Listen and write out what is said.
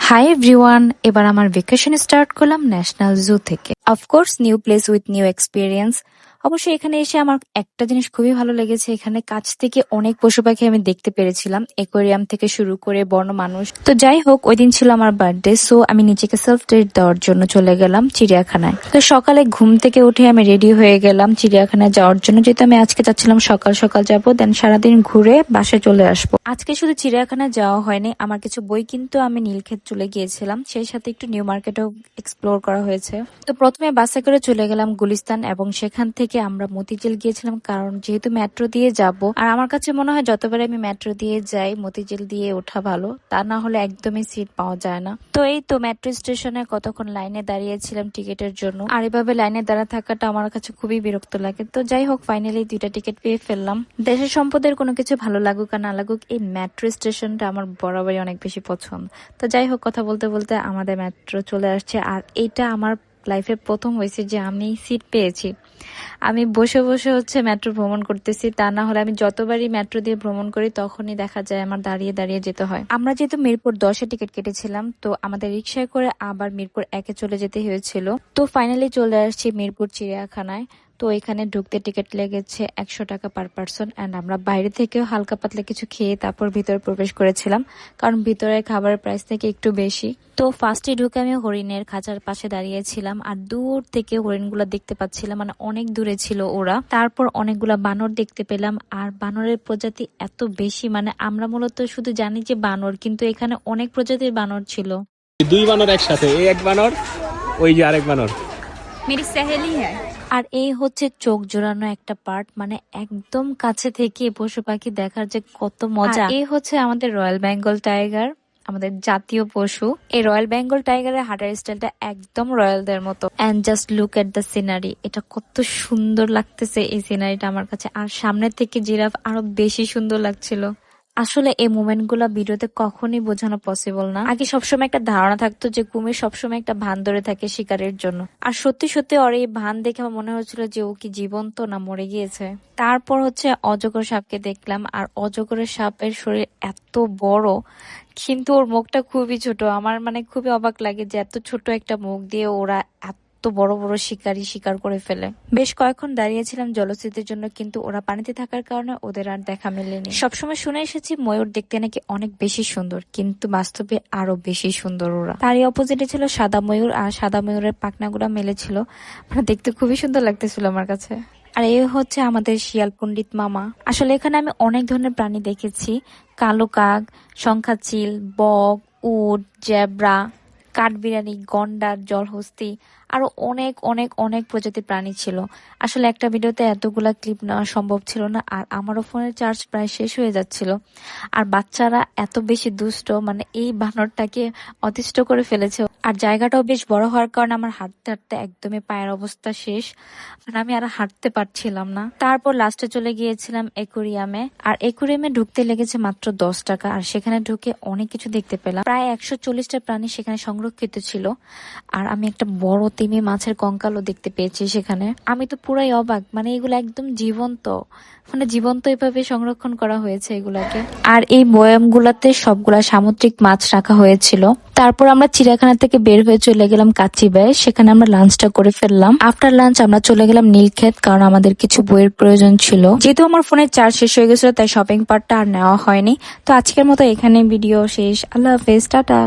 Hi everyone, এবার আমার vacation start করলাম ন্যাশনাল জু থেকে। Of course new place with new experience. অবশ্যই এখানে এসে আমার একটা জিনিস খুবই ভালো লেগেছে, এখানে কাছ থেকে অনেক পশু পাখি আমি দেখতে পেরেছিলাম, অ্যাকোয়ারিয়াম থেকে শুরু করে বন্য মানুষ। তো যাই হোক, ওই দিন ছিল আমার বার্থডে, সো আমি নিজেকে সেলফ ট্রিট দেওয়ার জন্য চলে গেলাম চিড়িয়াখানায়। তো সকালে ঘুম থেকে উঠে আমি রেডি হয়ে গেলাম চিড়িয়াখানায় যাওয়ার জন্য, যেহেতু আমি আজকে যাচ্ছিলাম সকাল সকাল যাবো, দেন সারাদিন ঘুরে বাসায় চলে আসবো। আজকে শুধু চিড়িয়াখানায় যাওয়া হয়নি, আমার কিছু বই কিন্তু আমি নীলক্ষেত চলে গিয়েছিলাম, সেই সাথে একটু নিউ মার্কেটও এক্সপ্লোর করা হয়েছে। তো প্রথমে বাসে করে চলে গেলাম গুলিস্তান, এবং সেখান থেকে আমরা মতিঝিল গিয়েছিলাম, কারণ যেহেতু মেট্রো দিয়ে যাব, আর আমার কাছে মনে হয় যতবার আমি মেট্রো দিয়ে যাই মতিঝিল দিয়ে ওঠা ভালো, তা না হলে একদমই সিট পাওয়া যায় না। তো এই তো মেট্রো স্টেশনে কতক্ষণ লাইনে দাঁড়িয়েছিলাম টিকিটের জন্য, আর এভাবে লাইনে দাঁড়া থাকাটা আমার কাছে খুবই বিরক্ত লাগে। তো যাই হোক, ফাইনালি 2টা টিকিট পেয়ে ফেললাম। দেশের সম্পদের কোনো কিছু ভালো লাগুক আর না লাগুক, এই মেট্রো স্টেশনটা আমার বরাবরই অনেক বেশি পছন্দ। তো যাই হোক, কথা বলতে বলতে আমাদের মেট্রো চলে আসছে, আর এটা আমার লাইফে প্রথম হয়েছে যে আমি সিট পেয়েছি। আমি বসে বসে মেট্রো ভ্রমণ করতেছি, তা না হলে আমি যতবারই মেট্রো দিয়ে ভ্রমণ করি তখনই দেখা যায় আমার দাঁড়িয়ে দাঁড়িয়ে যেতে হয়। আমরা যেহেতু মিরপুর 10-এ টিকিট কেটেছিলাম, তো আমাদের রিক্সায় করে আবার মিরপুর 1-এ চলে যেতে হয়েছিল। তো ফাইনালি চলে আসছি মিরপুর চিড়িয়াখানায়। তো এখানে ঢুকতে টিকিট লেগেছে 100 টাকা পার পার্সন, অ্যান্ড আমরা বাইরে থেকেও হালকা পাতলা কিছু খেয়ে তারপর ভিতরে প্রবেশ করেছিলাম, কারণ ভিতরে খাবারের প্রাইস থেকে একটু বেশি। তো ফার্স্টে ঢুকে আমি হরিণের খাঁচার পাশে দাঁড়িয়েছিলাম, আর দূর থেকে হরিণগুলো দেখতে পাচ্ছিলাম, মানে অনেক দূরে ছিল ওরা। তারপর অনেকগুলা বানর দেখতে পেলাম, আর বানরের প্রজাতি এত বেশি, মানে আমরা মূলত শুধু জানি যে বানর, কিন্তু এখানে অনেক প্রজাতির বানর ছিল। দুই বানর একসাথে, এই এক বানর, ওই যে আরেক বানর। मेरी सहेली है। আর এই হচ্ছে চোখ জোড়ানো একটা পার্ট, মানে একদম কাছে থেকে পশু পাখি দেখার যে কত মজা। এই হচ্ছে আমাদের রয়্যাল বেঙ্গল টাইগার, আমাদের জাতীয় পশু। এই রয়্যাল বেঙ্গল টাইগারের হাঁটার স্টাইলটা একদম রয়্যালদের মতো। And just look at the scenery, এটা কত সুন্দর লাগতেছে এই সিনারিটা আমার কাছে। আর সামনে থেকে জিরাফ আরো বেশি সুন্দর লাগছিল। আসলে এই মোমেন্ট গুলা ভিডিওতে কখনই বোঝানো পসিবল না। আগে সবসময় একটা ধারণা থাকতো যে কুমির সবসময় একটা ভান ধরে থাকে শিকারের জন্য, আর সত্যি সত্যি ওর এই ভান দেখে আমার মনে হচ্ছিল যে ও কি জীবন্ত না মরে গিয়েছে। তারপর অজগর সাপকে দেখলাম, আর অজগরের সাপের শরীর এত বড়, কিন্তু ওর মুখটা খুবই ছোট। আমার মানে খুবই অবাক লাগে যে এত ছোট একটা মুখ দিয়ে ওরা এত বড় বড় শিকারী শিকার করে ফেলে। বেশ কয়েকক্ষণ দাঁড়িয়েছিলাম জলস্থিতির জন্য, কিন্তু ওরা পানিতে থাকার কারণে ওদের আর দেখা মেলেনি। সবসময় শুনে এসেছি ময়ূর দেখতে নাকি অনেক বেশি সুন্দর, কিন্তু বাস্তবে আরো বেশি সুন্দর ওরা। তারই অপোজিটে ছিল সাদা ময়ূর, আর সাদা ময়ূরের পাখনাগুলো মেলেছিল, মানে দেখতে খুবই সুন্দর লাগতেছিল আমার কাছে। আর এই হচ্ছে আমাদের শিয়াল পণ্ডিত মামা। আসলে এখানে আমি অনেক ধরনের প্রাণী দেখেছি, কালো কাক, সংখ্যাচিল, বক, উট, জেব্রা, কাঠবিড়ালি, গন্ডার, জলহস্তি, আরো অনেক অনেক অনেক প্রজাতির প্রাণী ছিল। আসলে একটা ভিডিওতে এতগুলা ক্লিপ নেওয়া সম্ভব ছিল না, আর আমারও ফোনের চার্জ প্রায় শেষ হয়ে যাচ্ছিল। আর বাচ্চারা এত বেশি দুষ্ট, মানে এই বানরটাকে অতিষ্ঠ করে ফেলেছে। আর জায়গাটাও বেশ বড় হওয়ার কারণে আমার হাঁটতে হাঁটতে একদমই পায়ের অবস্থা শেষ, আর আমি আর হাঁটতে পারছিলাম না। তারপর লাস্টে চলে গিয়েছিলাম একুরিয়ামে, আর একুরিয়ামে ঢুকতে লেগেছে মাত্র 10 টাকা, আর সেখানে ঢুকে অনেক কিছু দেখতে পেলাম। প্রায় 140টা প্রাণী সেখানে সংরক্ষিত ছিল, আর আমি একটা বড় তিমি মাছের কঙ্কালও দেখতে পেয়েছি সেখানে। আমি তো পুরাই অবাক, মানে এগুলো একদম জীবন্ত, মানে জীবন্ত এভাবে সংরক্ষণ করা হয়েছে এগুলাকে। আর এই বয়ামগুলাতে সবগুলা সামুদ্রিক মাছ রাখা হয়েছিল। তারপর আমরা চিড়িয়াখানা থেকে বের হয়ে চলে গেলাম কাচিবায়, সেখানে আমরা লাঞ্চটা করে ফেললাম। আফটার লাঞ্চ আমরা চলে গেলাম নীলক্ষেত, কারণ আমাদের কিছু বইয়ের প্রয়োজন ছিল। যেহেতু আমার ফোনের চার্জ শেষ হয়ে গেছিল, তাই শপিং পার্টটা আর নেওয়া হয়নি। তো আজকের মতো এখানে ভিডিও শেষ। আল্লাহ হাফেজ, টাটা।